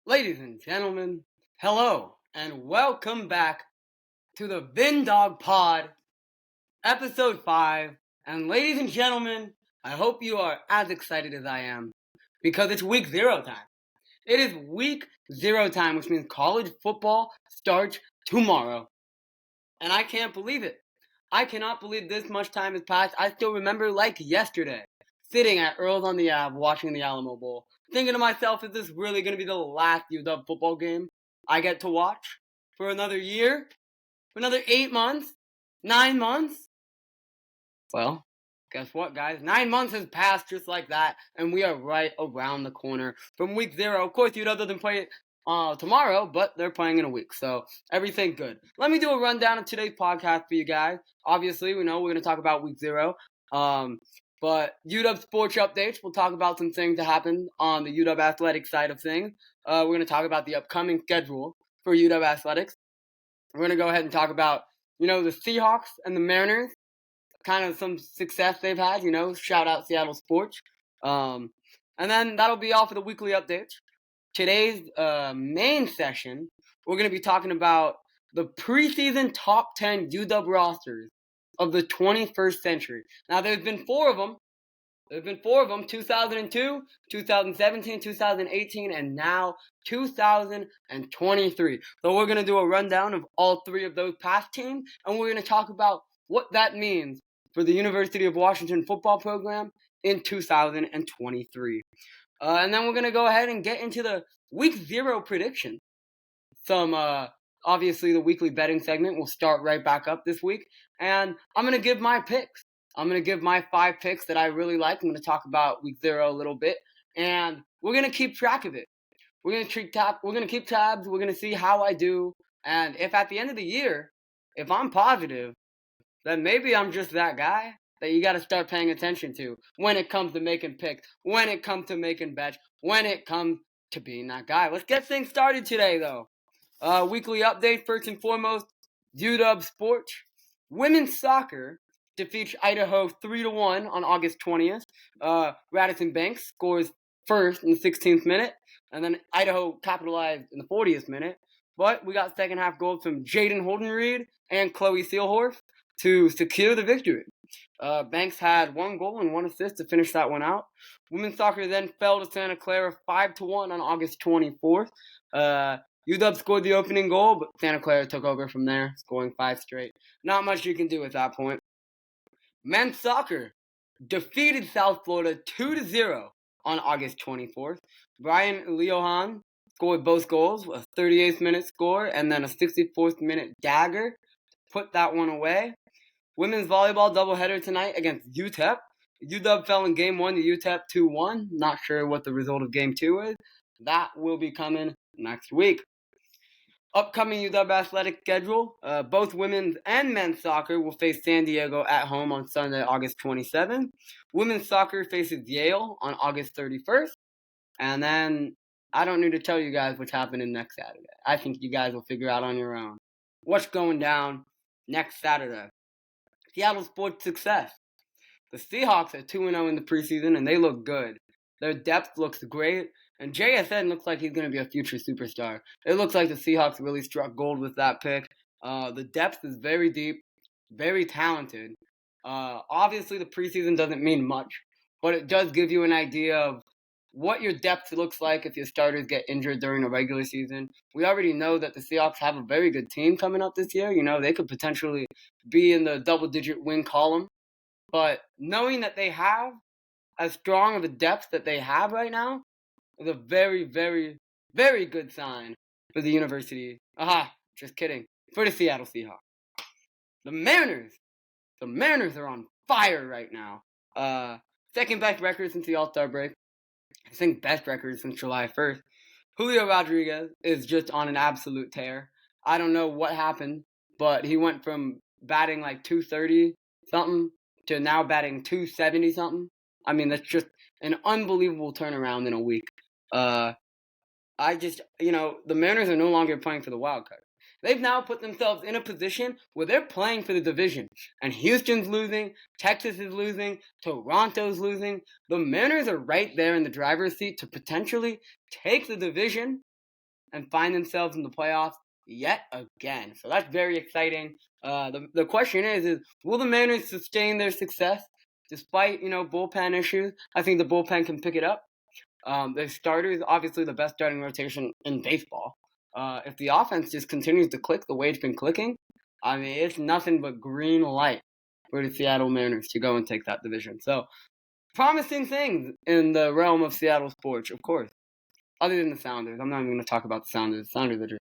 Ladies and gentlemen, hello and welcome back to the VinDawg Pod, episode 5. And ladies and gentlemen, I hope you are as excited as I am because it's week 0 time. It is week 0 time, which means college football starts tomorrow. And I can't believe it. I cannot believe this much time has passed. I still remember like yesterday, sitting at Earl's on the Ave watching the Alamo Bowl, thinking to myself, is this really going to be the last UW football game I get to watch for another year? For another 8 months? 9 months? Well, guess what, guys? 9 months has passed just like that, and we are right around the corner from week 0. Of course, UW doesn't play tomorrow, but they're playing in a week, so everything good. Let me do a rundown of today's podcast for you guys. Obviously, we know we're going to talk about week 0. But UW sports updates, we'll talk about some things that happened on the UW athletics side of things. We're going to talk about the upcoming schedule for UW athletics. We're going to go ahead and talk about, the Seahawks and the Mariners, kind of some success they've had, shout out Seattle sports. And then that'll be all for the weekly updates. Today's main session, we're going to be talking about the preseason top 10 UW rosters of the 21st century. Now, there's been 4 of them. 2002, 2017, 2018, and now 2023. So we're going to do a rundown of all 3 of those past teams, and we're going to talk about what that means for the University of Washington football program in 2023. And then we're going to go ahead and get into the week 0 prediction. Obviously, the weekly betting segment will start right back up this week. And I'm going to give my picks. I'm going to give my 5 picks that I really like. I'm going to talk about week 0 a little bit. And we're going to keep track of it. We're going to keep tabs. We're going to see how I do. And if at the end of the year, if I'm positive, then maybe I'm just that guy that you got to start paying attention to when it comes to making picks, when it comes to making bets, when it comes to being that guy. Let's get things started today, though. Weekly update, first and foremost, UW Sports. Women's soccer defeats Idaho 3-1 on August 20th. Radisson Banks scores first in the 16th minute, and then Idaho capitalized in the 40th minute. But we got second half goals from Jaden Holden-Reed and Chloe Seelhorst to secure the victory. Banks had 1 goal and 1 assist to finish that one out. Women's soccer then fell to Santa Clara 5-1 on August 24th. UW scored the opening goal, but Santa Clara took over from there, scoring 5 straight. Not much you can do at that point. Men's soccer defeated South Florida 2-0 on August 24th. Brian Leohan scored both goals, a 38th minute score and then a 64th minute dagger. Put that one away. Women's volleyball doubleheader tonight against UTEP. UW fell in game 1 to UTEP 2-1. Not sure what the result of game 2 is. That will be coming next week. Upcoming UW athletic schedule, both women's and men's soccer will face San Diego at home on Sunday, August 27th. Women's soccer faces Yale on August 31st. And then, I don't need to tell you guys what's happening next Saturday. I think you guys will figure out on your own what's going down next Saturday. Seattle sports success. The Seahawks are 2-0 in the preseason, and they look good. Their depth looks great. And JSN looks like he's going to be a future superstar. It looks like the Seahawks really struck gold with that pick. The depth is very deep, very talented. Obviously, the preseason doesn't mean much, but it does give you an idea of what your depth looks like if your starters get injured during the regular season. We already know that the Seahawks have a very good team coming up this year. They could potentially be in the double-digit win column. But knowing that they have as strong of a depth that they have right now, is a very, very, very good sign for the university. Just kidding. For the Seattle Seahawks. The Mariners are on fire right now. Second best record since the All-Star break. I think best record since July 1st. Julio Rodriguez is just on an absolute tear. I don't know what happened, but he went from batting like 230-something to now batting 270-something. I mean, that's just an unbelievable turnaround in a week. The Mariners are no longer playing for the wild card. They've now put themselves in a position where they're playing for the division. And Houston's losing, Texas is losing, Toronto's losing. The Mariners are right there in the driver's seat to potentially take the division and find themselves in the playoffs yet again. So that's very exciting. The question is will the Mariners sustain their success despite, bullpen issues? I think the bullpen can pick it up. The starter is obviously the best starting rotation in baseball. If the offense just continues to click the way it's been clicking, I mean, it's nothing but green light for the Seattle Mariners to go and take that division. So, promising things in the realm of Seattle sports, of course. Other than the Sounders, I'm not even going to talk about the Sounders. The Sounders are just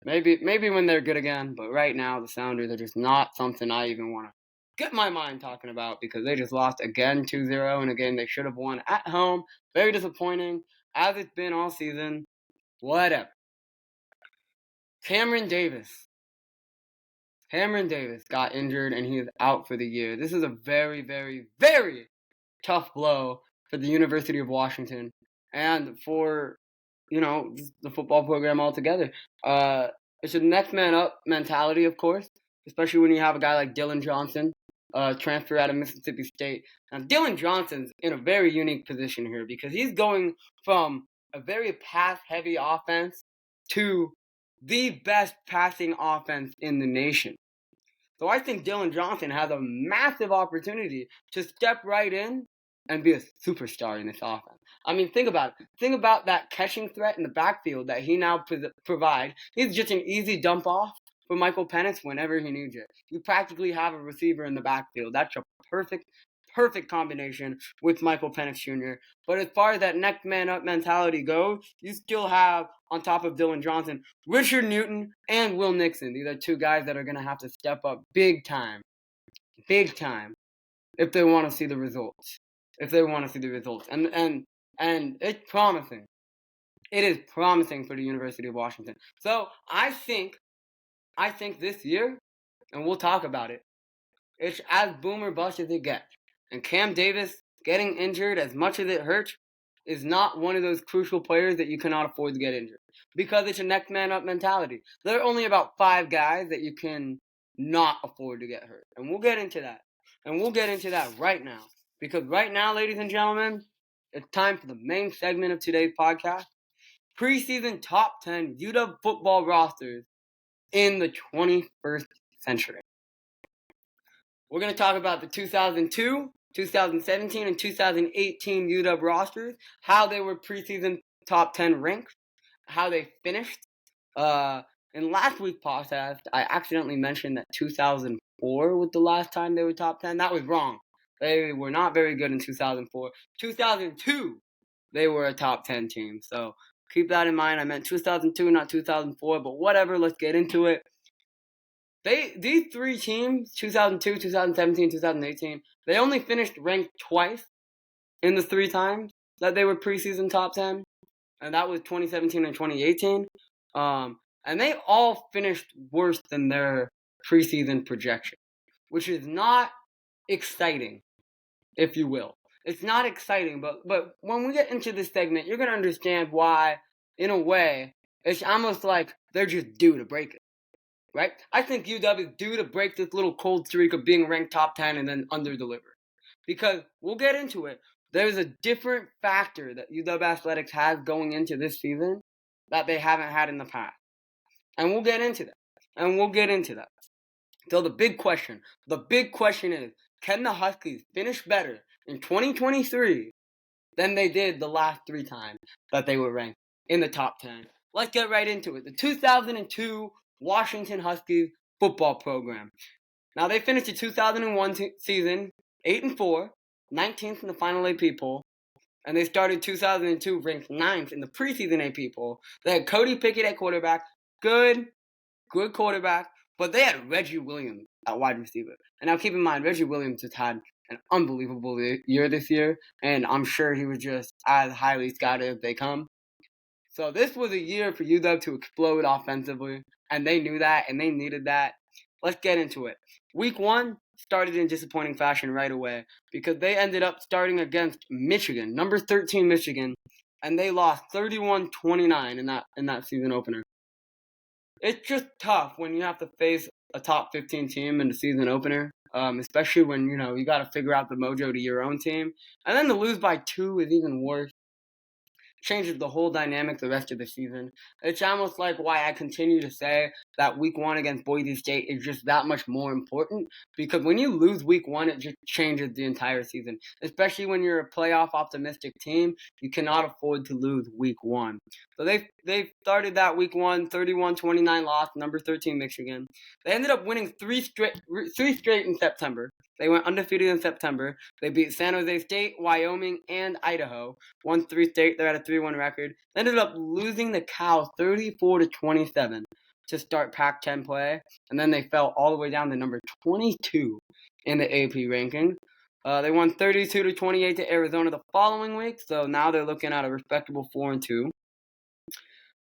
maybe when they're good again, but right now the Sounders are just not something I even want to get my mind talking about because they just lost again 2-0, and again they should have won at home. Very disappointing, as it's been all season. Whatever. Cameron Davis got injured and he is out for the year. This is a very, very, very tough blow for the University of Washington and for, the football program altogether. It's a next man up mentality, of course, especially when you have a guy like Dylan Johnson, transfer out of Mississippi State. Now, Dylan Johnson's in a very unique position here because he's going from a very pass-heavy offense to the best passing offense in the nation. So I think Dylan Johnson has a massive opportunity to step right in and be a superstar in this offense. I mean, think about it. Think about that catching threat in the backfield that he now provides. He's just an easy dump off for Michael Penix whenever he needs it. You practically have a receiver in the backfield. That's a perfect combination with Michael Penix Jr. But as far as that next man up mentality goes, you still have, on top of Dylan Johnson, Richard Newton and Will Nixon. These are two guys that are going to have to step up big time, if they want to see the results. And it's promising. It is promising for the University of Washington. So I think this year, and we'll talk about it, it's as boom or bust as it gets. And Cam Davis getting injured, as much as it hurts, is not one of those crucial players that you cannot afford to get injured. Because it's a next man up mentality. There are only about 5 guys that you can not afford to get hurt. And we'll get into that. And we'll get into that right now. Because right now, ladies and gentlemen, it's time for the main segment of today's podcast. Preseason top 10 UW football rosters in the 21st century. We're going to talk about the 2002, 2017, and 2018 UW rosters, how they were preseason top 10 ranked, how they finished. In last week's podcast, I accidentally mentioned that 2004 was the last time they were top 10. That was wrong. They were not very good in 2004. 2002, they were a top 10 team. So keep that in mind. I meant 2002, not 2004, but whatever. Let's get into it. These 3 teams, 2002, 2017, 2018, they only finished ranked twice in the 3 times that they were preseason top 10, and that was 2017 and 2018. And they all finished worse than their preseason projection, which is not exciting, if you will. It's not exciting, but when we get into this segment, you're going to understand why, in a way, it's almost like they're just due to break it. Right? I think UW is due to break this little cold streak of being ranked top 10 and then under-deliver. Because we'll get into it. There's a different factor that UW Athletics has going into this season that they haven't had in the past. And we'll get into that. So the big question is, can the Huskies finish better in 2023 than they did the last 3 times that they were ranked in the top 10? Let's get right into it. The 2002 Washington Huskies football program. Now, they finished the 2001 season 8-4, 19th in the final AP poll, and they started 2002 ranked 9th in the preseason AP poll. They had Cody Pickett at quarterback, good quarterback, but they had Reggie Williams at wide receiver. And now keep in mind, Reggie Williams has had an unbelievable year this year, and I'm sure he was just as highly scouted as they come. So this was a year for UW to explode offensively, and they knew that, and they needed that. Let's get into it. Week 1 started in disappointing fashion right away because they ended up starting against Michigan, number 13 Michigan, and they lost 31-29 in that season opener. It's just tough when you have to face a top 15 team in the season opener, especially when, you got to figure out the mojo to your own team. And then to lose by 2 is even worse. changes the whole dynamic the rest of the season. It's almost like why I continue to say that week 1 against Boise State is just that much more important, because when you lose week 1, it just changes the entire season. Especially when you're a playoff optimistic team, you cannot afford to lose week 1. So they started that week 1, 31-29 loss, number 13 Michigan. They ended up winning three straight in September. They went undefeated in September. They beat San Jose State, Wyoming, and Idaho. Won 3 straight. They're at a 3-1 record. They ended up losing the Cows 34-27 to start Pac-10 play, and then they fell all the way down to number 22 in the AP ranking. They won 32-28 to Arizona the following week, so now they're looking at a respectable 4-2.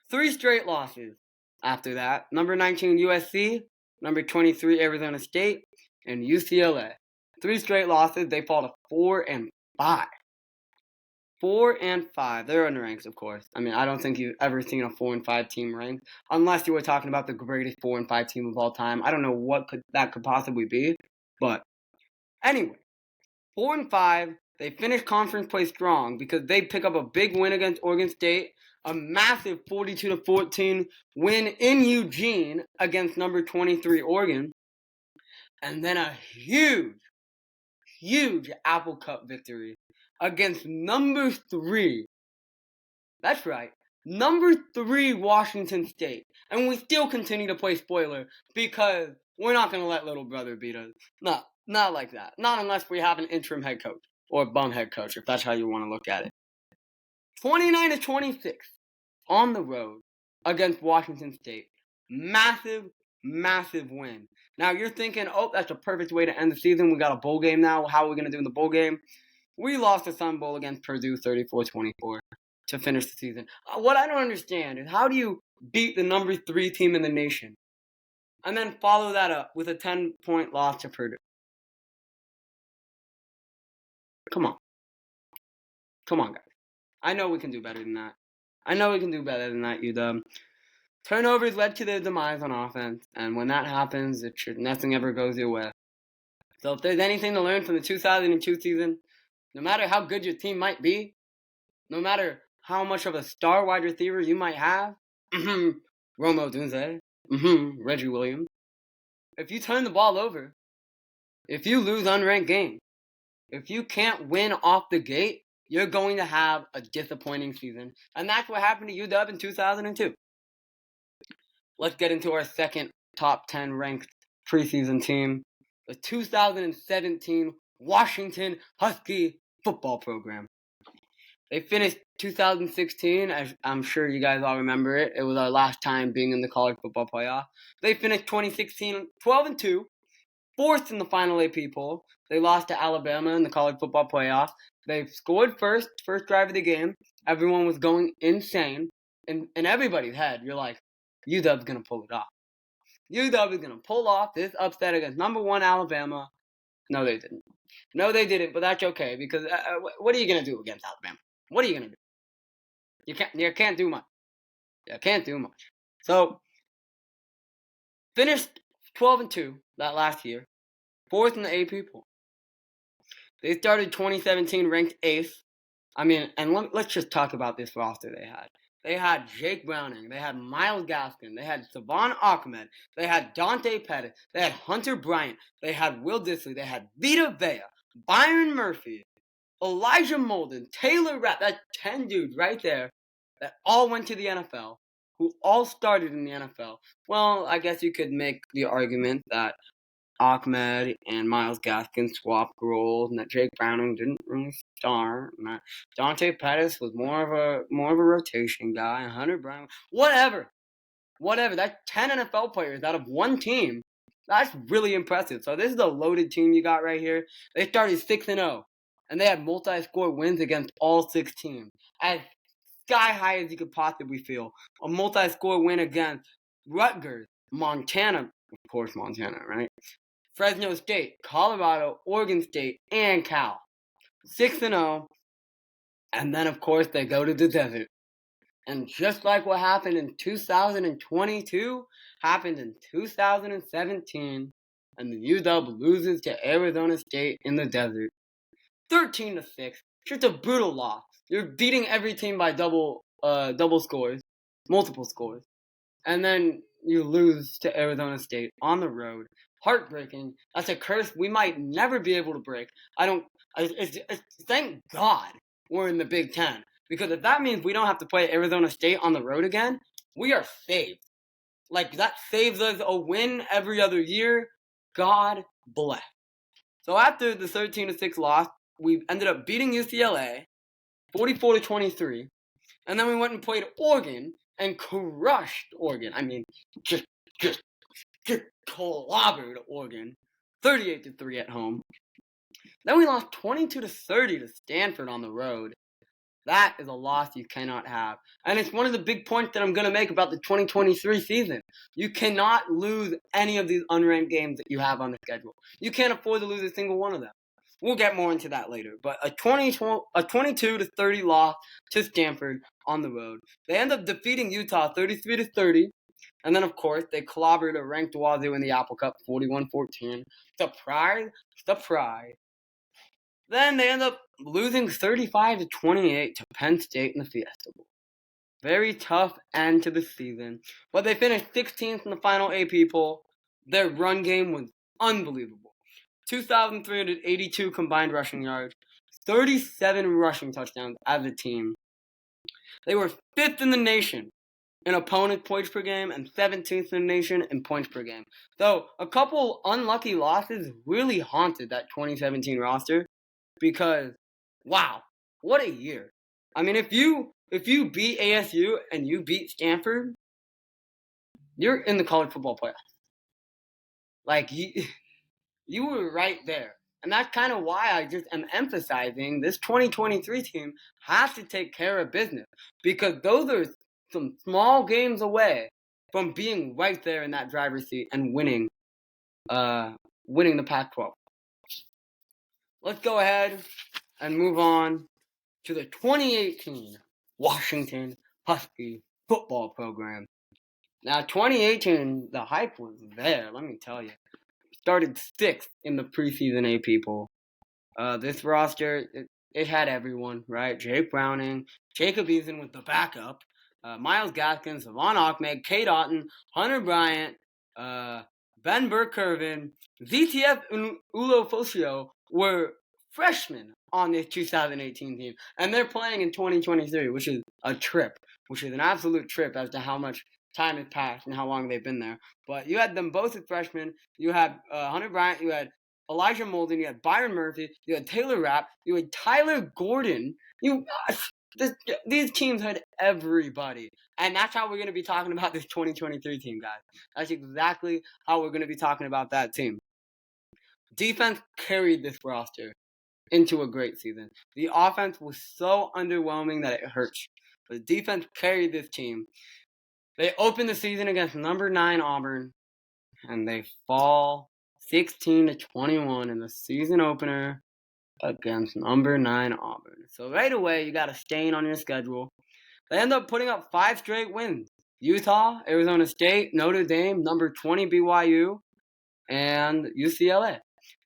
3 straight losses after that. Number 19 USC, number 23 Arizona State, and UCLA. 3 straight losses. They fall to 4-5. 4-5. They're unranked, of course. I mean, I don't think you've ever seen a 4-5 team ranked, unless you were talking about the greatest 4-5 team of all time. I don't know what that could possibly be, but anyway, 4-5. They finish conference play strong because they pick up a big win against Oregon State, a massive 42-14 win in Eugene against number 23 Oregon, and then a huge Apple Cup victory against number 3. That's right, number 3 Washington State. And we still continue to play spoiler because we're not going to let little brother beat us. Not like that. Not unless we have an interim head coach or bum head coach, if that's how you want to look at it. 29-26 on the road against Washington State. Massive win. Now you're thinking, oh, that's a perfect way to end the season. We got a bowl game now. How are we going to do in the bowl game? We lost the Sun Bowl against Purdue 34-24 to finish the season. What I don't understand is, how do you beat the number 3 team in the nation and then follow that up with a 10-point loss to Purdue? Come on, guys. I know we can do better than that. UW. Turnovers led to their demise on offense, and when that happens, nothing ever goes your way. So if there's anything to learn from the 2002 season, no matter how good your team might be, no matter how much of a star wide receiver you might have, Romo Dunze, Reggie Williams, if you turn the ball over, if you lose unranked games, if you can't win off the gate, you're going to have a disappointing season. And that's what happened to UW in 2002. Let's get into our second top 10 ranked preseason team, the 2017 Washington Husky football program. They finished 2016, as I'm sure you guys all remember it. It was our last time being in the college football playoff. They finished 2016 12-2, 4th in the final AP poll. They lost to Alabama in the college football playoff. They scored first drive of the game. Everyone was going insane. In everybody's head, you're like, UW's going to pull it off. UW is going to pull off this upset against number 1 Alabama. No, they didn't, but that's okay, because what are you going to do against Alabama? What are you going to do? You can't do much. So, finished 12-2 that last year, 4th in the AP poll. They started 2017 ranked 8th. I mean, and let's just talk about this roster they had. They had Jake Browning. They had Myles Gaskin. They had Savon Ahmed. They had Dante Pettis. They had Hunter Bryant. They had Will Dissly. They had Vita Vea, Byron Murphy, Elijah Molden, Taylor Rapp. That's 10 dudes right there that all went to the NFL, who all started in the NFL. Well, I guess you could make the argument that Ahmed and Myles Gaskin swapped roles, and that Jake Browning didn't really start, and that Dante Pettis was more of a rotation guy, and Hunter Brown, whatever. That's 10 NFL players out of one team. That's really impressive. So this is a loaded team you got right here. They started 6-0, and they had multi-score wins against all 6 teams. As sky high as you could possibly feel. A multi-score win against Rutgers, Montana, of course Montana, right? Fresno State, Colorado, Oregon State, and Cal. 6-0. And then, of course, they go to the desert. And just like what happened in 2022, happened in 2017. And the UW loses to Arizona State in the desert. 13-6. Just a brutal loss. You're beating every team by double scores, multiple scores. And then you lose to Arizona State on the road. Heartbreaking. That's a curse we might never be able to break. Thank God we're in the Big Ten. Because if that means we don't have to play Arizona State on the road again, we are saved. Like, that saves us a win every other year. God bless. So after the 13-6 loss, we ended up beating UCLA 44-23. And then we went and played Oregon and crushed Oregon. I mean, just clobbered Oregon, 38-3 at home. Then we lost 22-30 to Stanford on the road. That is a loss you cannot have. And it's one of the big points that I'm going to make about the 2023 season. You cannot lose any of these unranked games that you have on the schedule. You can't afford to lose a single one of them. We'll get more into that later. But a 22-30 loss to Stanford on the road. They end up defeating Utah 33-30. And then, of course, they clobbered a ranked Wazoo in the Apple Cup 41-14. Surprise. Then they end up losing 35-28 to Penn State in the Fiesta Bowl. Very tough end to the season. But they finished 16th in the final AP poll. Their run game was unbelievable. 2,382 combined rushing yards, 37 rushing touchdowns as a team. They were 5th in the nation in opponent points per game and 17th in the nation in points per game. So a couple unlucky losses really haunted that 2017 roster because, wow, what a year. I mean, if you beat ASU and you beat Stanford, you're in the college football playoffs. Like, you were right there. And that's kind of why I just am emphasizing this 2023 team has to take care of business. Because those are some small games away from being right there in that driver's seat and winning the Pac-12. Let's go ahead and move on to the 2018 Washington Husky football program. Now, 2018, the hype was there, let me tell you. Started 6th in the preseason AP poll. This roster, it had everyone, right? Jake Browning, Jacob Eason with the backup, Myles Gaskins, Savon Ahmed, Kate Otten, Hunter Bryant, Ben Burke-Kirvin, ZTF Ulo-Focio were freshmen on this 2018 team. And they're playing in 2023, which is a trip, which is an absolute trip as to how much time has passed and how long they've been there. But you had them both as freshmen. You had Hunter Bryant, you had Elijah Molden, you had Byron Murphy, you had Taylor Rapp, you had Tyler Gordon. These teams had everybody. And that's how we're going to be talking about this 2023 team, guys. That's exactly how we're going to be talking about that team. Defense carried this roster into a great season. The offense was so underwhelming that it hurts. But the defense carried this team. They opened the season against number 9 Auburn, and they fall 16-21 in the season opener against number 9 Auburn. So right away, you got a stain on your schedule. They end up putting up 5 straight wins. Utah, Arizona State, Notre Dame, number 20 BYU, and UCLA.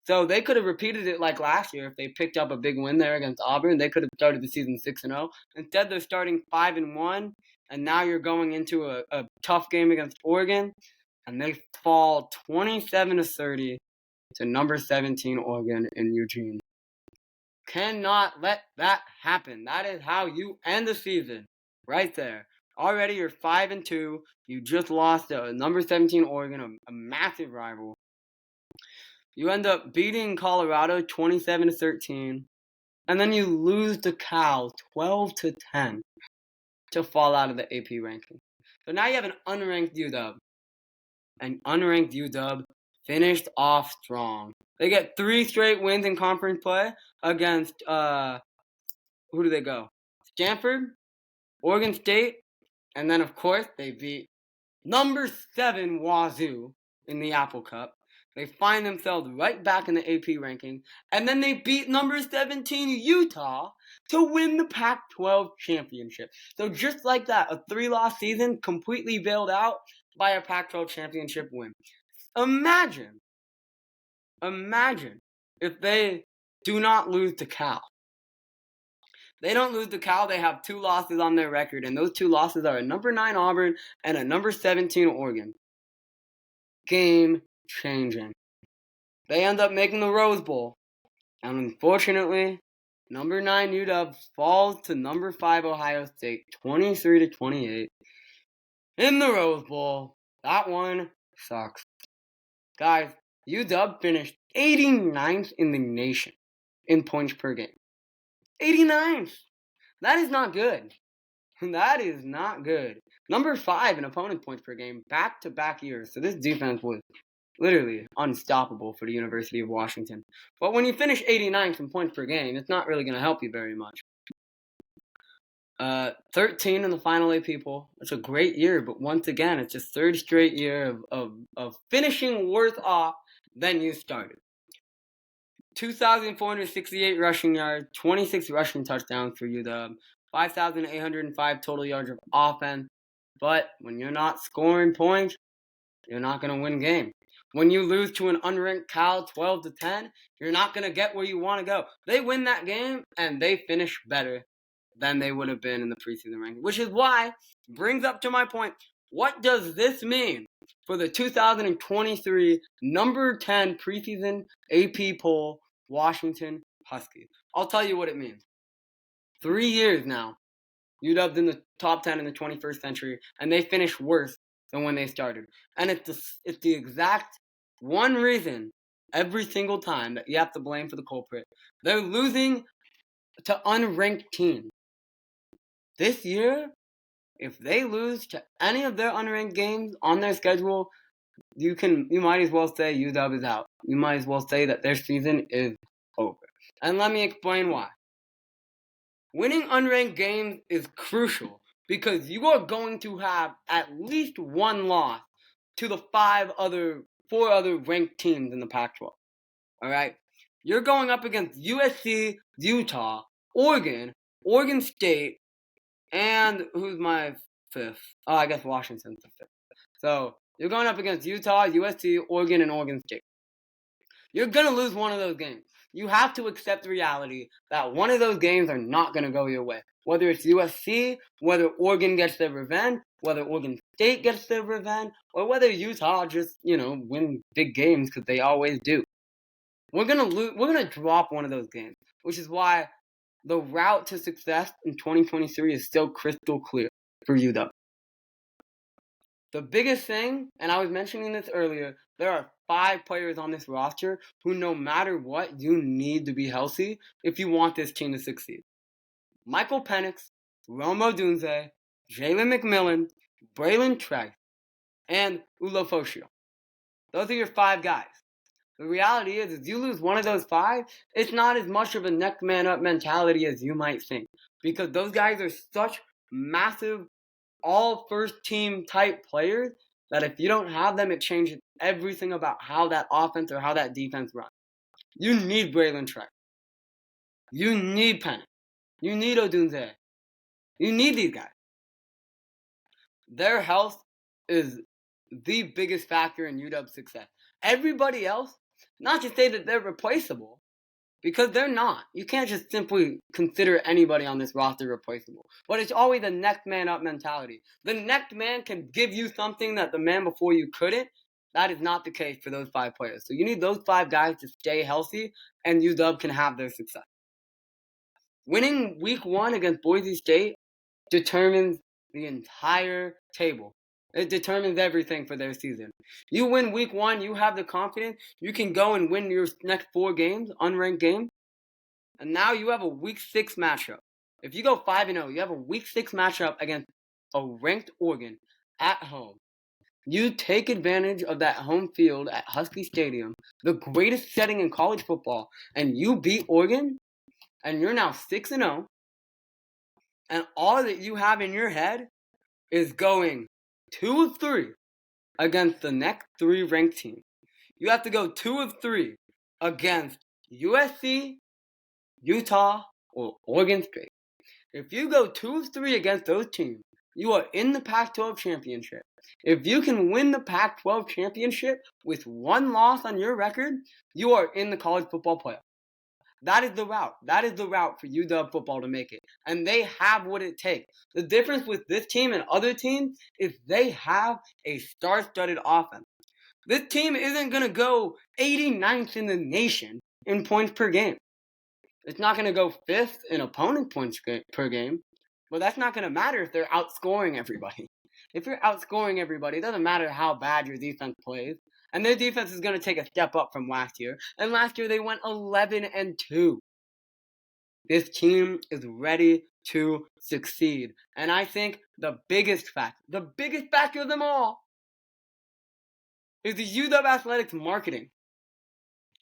So they could have repeated it like last year if they picked up a big win there against Auburn. They could have started the season 6-0. Instead, they're starting 5-1, and now you're going into a tough game against Oregon, and they fall 27-30 to number 17 Oregon in Eugene. Cannot let that happen. That is how you end the season, right there. Already you're 5-2. You just lost to number 17 Oregon, a massive rival. You end up beating Colorado 27-13, and then you lose to Cal 12-10 to fall out of the AP ranking. So now you have an unranked UW. An unranked UW finished off strong. They get 3 straight wins in conference play against, who do they go? Stanford, Oregon State, and then, of course, they beat number 7 Wazoo in the Apple Cup. They find themselves right back in the AP ranking, and then they beat number 17 Utah to win the Pac-12 championship. So just like that, a 3-loss season completely bailed out by a Pac-12 championship win. Imagine if they do not lose to Cal. They don't lose to Cal. They have 2 losses on their record, and those 2 losses are a number 9 Auburn and a number 17 Oregon. Game changing. They end up making the Rose Bowl, and unfortunately, number 9 UW falls to number 5 Ohio State, 23-28 in the Rose Bowl. That one sucks. Guys, UW finished 89th in the nation in points per game. 89th! That is not good. That is not good. Number 5 in opponent points per game, back-to-back years. So this defense was literally unstoppable for the University of Washington. But when you finish 89th in points per game, it's not really going to help you very much. 13 in the Final AP poll. It's a great year, but once again, it's just third straight year of finishing worse off than you started. 2,468 rushing yards, 26 rushing touchdowns for UW, 5,805 total yards of offense. But when you're not scoring points, you're not going to win games. When you lose to an unranked Cal 12-10, you're not going to get where you want to go. They win that game, and they finish better than they would have been in the preseason ranking. Which is why, brings up to my point, what does this mean for the 2023 number 10 preseason AP poll Washington Huskies? I'll tell you what it means. 3 years now, UW's in the top 10 in the 21st century, and they finish worse than when they started. And it's the exact one reason every single time that you have to blame for the culprit. They're losing to unranked teams. This year, if they lose to any of their unranked games on their schedule, you might as well say UW is out. You might as well say that their season is over. And let me explain why. Winning unranked games is crucial because you are going to have at least one loss to the 4 other ranked teams in the Pac-12. All right? You're going up against USC, Utah, Oregon State, and who's my 5th? Oh, I guess Washington's the 5th. So you're going up against Utah, USC, Oregon, and Oregon State. You're going to lose one of those games. You have to accept the reality that one of those games are not going to go your way. Whether it's USC, whether Oregon gets their revenge, whether Oregon State gets their revenge, or whether Utah just, win big games because they always do. We're going to drop one of those games, which is why the route to success in 2023 is still crystal clear for UW. The biggest thing, and I was mentioning this earlier, there are 5 players on this roster who, no matter what, you need to be healthy if you want this team to succeed. Michael Penix, Rome Odunze, Jalen McMillan, Braylon Trice, and Ulofoshio. Those are your 5 guys. The reality is you lose one of those 5, it's not as much of a next man up mentality as you might think. Because those guys are such massive, all first team type players that if you don't have them, it changes everything about how that offense or how that defense runs. You need Braylon Trice. You need Penix. You need Odunze. You need these guys. Their health is the biggest factor in UW's success. Everybody else, not to say that they're replaceable, because they're not. You can't just simply consider anybody on this roster replaceable. But it's always a next man up mentality. The next man can give you something that the man before you couldn't. That is not the case for those 5 players. So you need those 5 guys to stay healthy, and UW can have their success. Winning week 1 against Boise State determines the entire table. It determines everything for their season. You win week 1, you have the confidence, you can go and win your next 4 games, unranked games, and now you have a week 6 matchup. If you go 5-0, you have a week 6 matchup against a ranked Oregon at home. You take advantage of that home field at Husky Stadium, the greatest setting in college football, and you beat Oregon, and you're now 6-0, and all that you have in your head is going 2 of 3 against the next 3 ranked teams. You have to go 2 of 3 against USC, Utah, or Oregon State. If you go 2 of 3 against those teams, you are in the Pac-12 championship. If you can win the Pac-12 championship with 1 loss on your record, you are in the college football playoff. That is the route. That is the route for UW football to make it. And they have what it takes. The difference with this team and other teams is they have a star-studded offense. This team isn't going to go 89th in the nation in points per game. It's not going to go 5th in opponent points per game. But that's not going to matter if they're outscoring everybody. If you're outscoring everybody, it doesn't matter how bad your defense plays. And their defense is going to take a step up from last year. And last year they went 11-2. This team is ready to succeed. And I think the biggest factor of them all, is the UW Athletics marketing.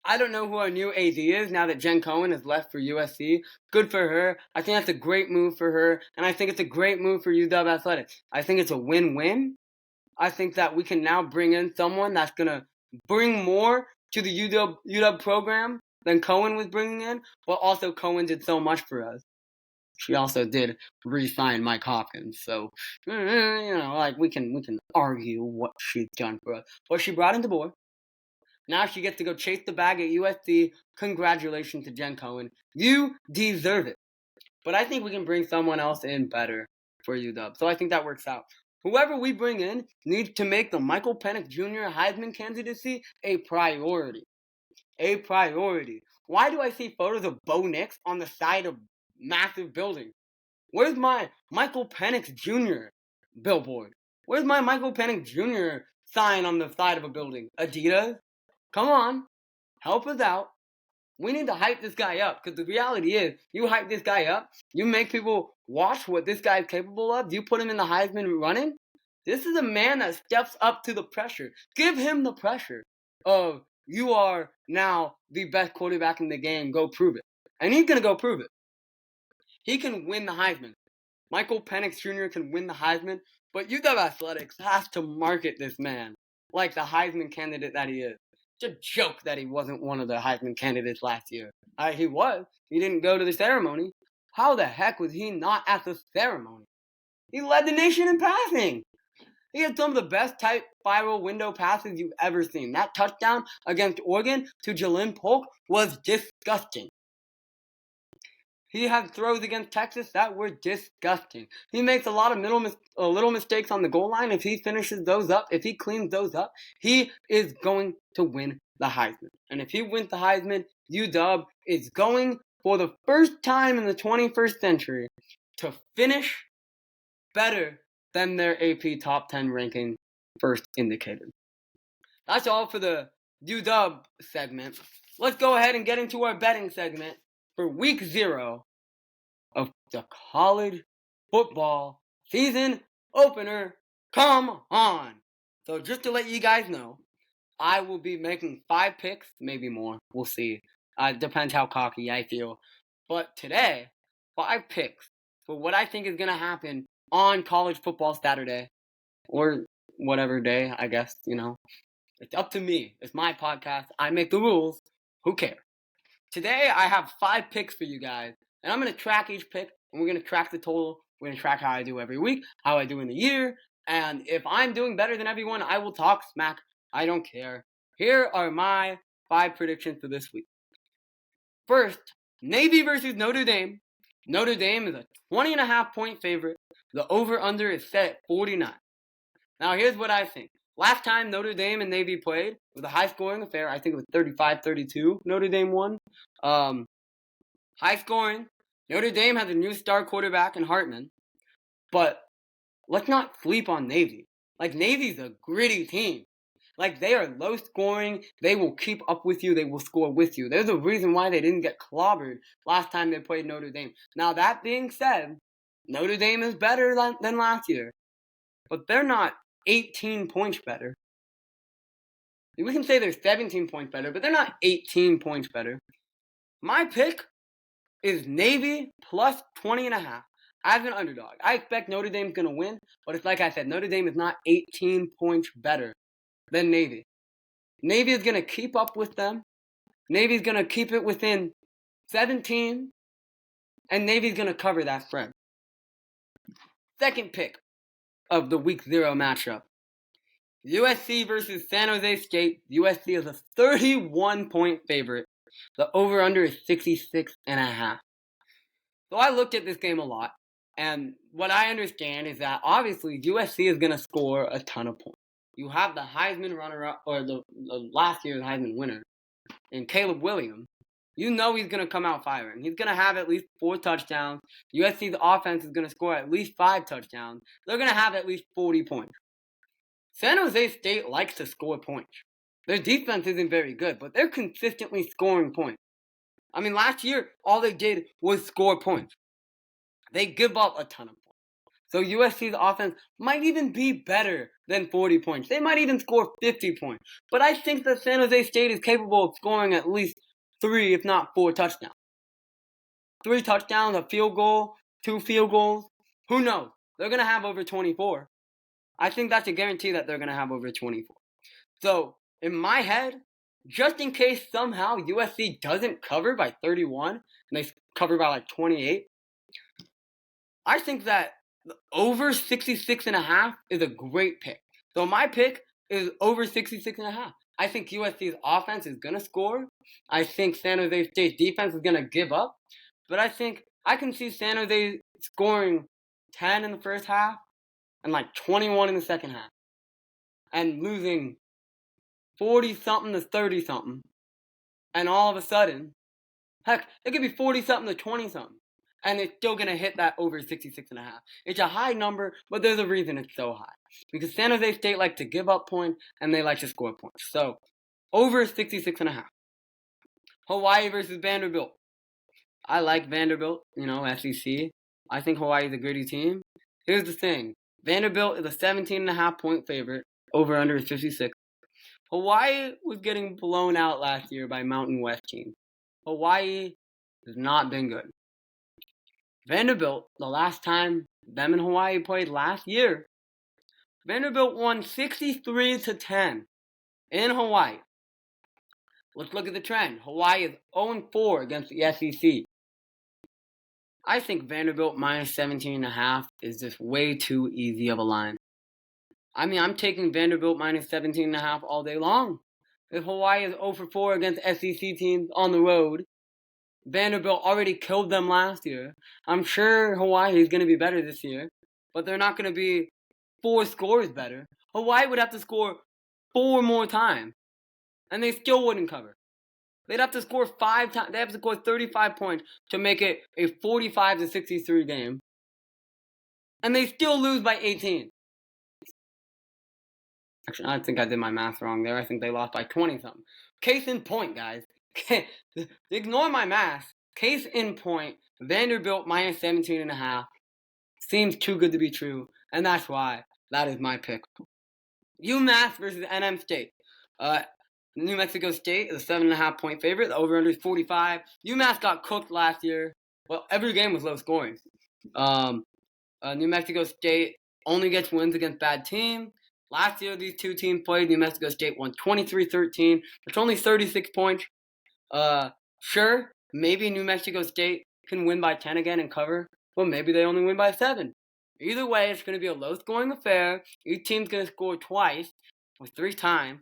I don't know who our new AD is now that Jen Cohen has left for USC. Good for her. I think that's a great move for her. And I think it's a great move for UW Athletics. I think it's a win-win. I think that we can now bring in someone that's going to bring more to the UW program than Cohen was bringing in. But also Cohen did so much for us. She also did re-sign Mike Hopkins. So, we can argue what she's done for us. But she brought in DeBoer. Now she gets to go chase the bag at USC. Congratulations to Jen Cohen. You deserve it. But I think we can bring someone else in better for UW. So I think that works out. Whoever we bring in needs to make the Michael Penix Jr. Heisman candidacy a priority. A priority. Why do I see photos of Bo Nix on the side of massive buildings? Where's my Michael Penix Jr. billboard? Where's my Michael Penix Jr. sign on the side of a building? Adidas? Come on, help us out. We need to hype this guy up, because the reality is, you hype this guy up, you make people watch what this guy is capable of, you put him in the Heisman running. This is a man that steps up to the pressure. Give him the pressure of, you are now the best quarterback in the game, go prove it. And he's going to go prove it. He can win the Heisman. Michael Penix Jr. can win the Heisman, but UW Athletics has to market this man like the Heisman candidate that he is. It's a joke that he wasn't one of the Heisman candidates last year. He was. He didn't go to the ceremony. How the heck was he not at the ceremony? He led the nation in passing. He had some of the best type spiral window passes you've ever seen. That touchdown against Oregon to Jalen Polk was disgusting. He had throws against Texas that were disgusting. He makes a lot of little mistakes on the goal line. If he finishes those up, if he cleans those up, he is going to win the Heisman. And if he wins the Heisman, UW is going, for the first time in the 21st century, to finish better than their AP Top 10 ranking first indicated. That's all for the UW segment. Let's go ahead and get into our betting segment for week 0 of the college football season opener. Come on. So just to let you guys know, I will be making 5 picks, maybe more. We'll see. Depends how cocky I feel. But today, 5 picks for what I think is going to happen on college football Saturday. Or whatever day, I guess, It's up to me. It's my podcast. I make the rules. Who cares? Today, I have 5 picks for you guys, and I'm going to track each pick, and we're going to track the total. We're going to track how I do every week, how I do in the year, and if I'm doing better than everyone, I will talk smack. I don't care. Here are my 5 predictions for this week. First, Navy versus Notre Dame. Notre Dame is a 20.5 point favorite. The over-under is set at 49. Now, here's what I think. Last time Notre Dame and Navy played, it was a high-scoring affair. I think it was 35-32. Notre Dame won. High-scoring. Notre Dame has a new star quarterback in Hartman. But let's not sleep on Navy. Navy's a gritty team. They are low-scoring. They will keep up with you. They will score with you. There's a reason why they didn't get clobbered last time they played Notre Dame. Now, that being said, Notre Dame is better than last year. But they're not 18 points better. We can say they're 17 points better, but they're not 18 points better. My pick is Navy plus 20.5 as an underdog. I expect Notre Dame's going to win, but it's like I said, Notre Dame is not 18 points better than Navy. Navy is going to keep up with them. Navy's going to keep it within 17, and Navy's going to cover that spread. Second pick of the week 0 matchup. USC versus San Jose State. USC is a 31 point favorite. The over-under is 66.5. So I looked at this game a lot, and what I understand is that obviously USC is going to score a ton of points. You have the Heisman runner-up, or the last year's Heisman winner, in Caleb Williams. You know he's going to come out firing. He's going to have at least 4 touchdowns. USC's offense is going to score at least 5 touchdowns. They're going to have at least 40 points. San Jose State likes to score points. Their defense isn't very good, but they're consistently scoring points. I mean, last year, all they did was score points. They give up a ton of points. So USC's offense might even be better than 40 points. They might even score 50 points. But I think that San Jose State is capable of scoring at least 3, if not 4 touchdowns. 3 touchdowns, a field goal, 2 field goals. Who knows? They're going to have over 24. I think that's a guarantee that they're going to have over 24. So, in my head, just in case somehow USC doesn't cover by 31, and they cover by like 28, I think that over 66.5 is a great pick. So my pick is over 66.5. I think USC's offense is going to score. I think San Jose State's defense is going to give up. But I think I can see San Jose scoring 10 in the first half and like 21 in the second half. And losing 40-something to 30-something. And all of a sudden, heck, it could be 40-something to 20-something. And it's still going to hit that over 66.5. It's a high number, but there's a reason it's so high. Because San Jose State like to give up points, and they like to score points. So, over 66.5. Hawaii versus Vanderbilt. I like Vanderbilt, SEC. I think Hawaii is a gritty team. Here's the thing. Vanderbilt is a 17.5 point favorite. Over under is 56. Hawaii was getting blown out last year by Mountain West teams. Hawaii has not been good. Vanderbilt, the last time them and Hawaii played last year, Vanderbilt won 63-10 in Hawaii. Let's look at the trend. Hawaii is 0-4 against the SEC. I think Vanderbilt minus 17.5 is just way too easy of a line. I mean, I'm taking Vanderbilt minus 17.5 all day long. If Hawaii is 0-4 against SEC teams on the road, Vanderbilt already killed them last year. I'm sure Hawaii is going to be better this year, but they're not going to be 4 scores better. Hawaii would have to score 4 more times, and they still wouldn't cover. They'd have to score 5 times. They have to score 35 points to make it a 45-63 game, and they still lose by 18. Actually, I think I did my math wrong there. I think they lost by 20-something. Case in point, guys. Ignore my math. Case in point, Vanderbilt minus 17.5 seems too good to be true, and that's why that is my pick. UMass versus NM State. New Mexico State is a 7.5 point favorite. The over-under is 45. UMass got cooked last year. Well, every game was low scoring. New Mexico State only gets wins against bad teams. Last year, these two teams played. New Mexico State won 23-13. It's only 36 points. Sure, maybe New Mexico State can win by 10 again and cover, but maybe they only win by 7. Either way, it's going to be a low-scoring affair. Each team's going to score twice, or 3 times,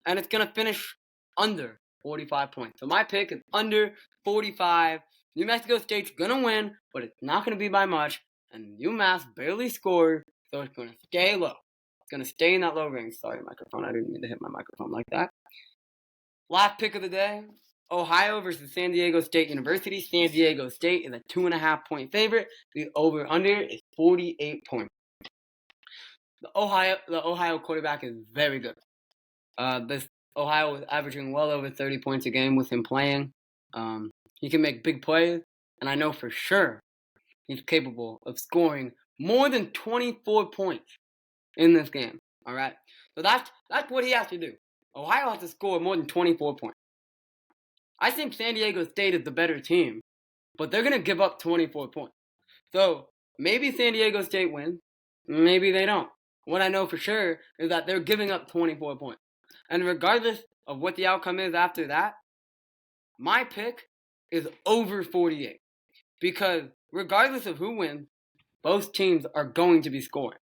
and it's going to finish under 45 points. So my pick is under 45. New Mexico State's going to win, but it's not going to be by much, and UMass barely scored, so it's going to stay low. It's going to stay in that low range. Sorry, microphone. I didn't mean to hit my microphone like that. Last pick of the day. Ohio versus San Diego State University. San Diego State is a 2.5 point favorite. The over-under is 48 points. The Ohio quarterback is very good. This Ohio is averaging well over 30 points a game with him playing. He can make big plays, and I know for sure he's capable of scoring more than 24 points in this game. All right, so that's what he has to do. Ohio has to score more than 24 points. I think San Diego State is the better team, but they're going to give up 24 points. So maybe San Diego State wins, maybe they don't. What I know for sure is that they're giving up 24 points. And regardless of what the outcome is after that, my pick is over 48. Because regardless of who wins, both teams are going to be scoring.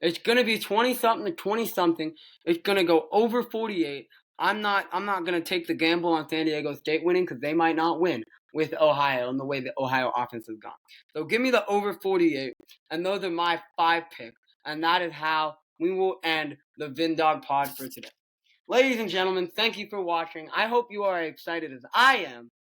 It's going to be 20-something to 20-something. It's going to go over 48. I'm not gonna take the gamble on San Diego State winning because they might not win with Ohio and the way the Ohio offense has gone. So give me the over 48, and those are my 5 picks, and that is how we will end the VinDawg Pod for today. Ladies and gentlemen, thank you for watching. I hope you are excited as I am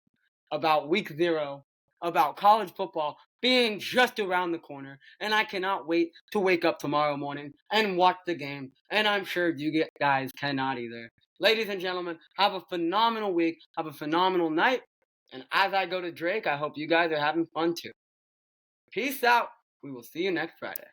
about week 0, about college football being just around the corner, and I cannot wait to wake up tomorrow morning and watch the game, and I'm sure you guys cannot either. Ladies and gentlemen, have a phenomenal week, have a phenomenal night, and as I go to Drake, I hope you guys are having fun too. Peace out. We will see you next Friday.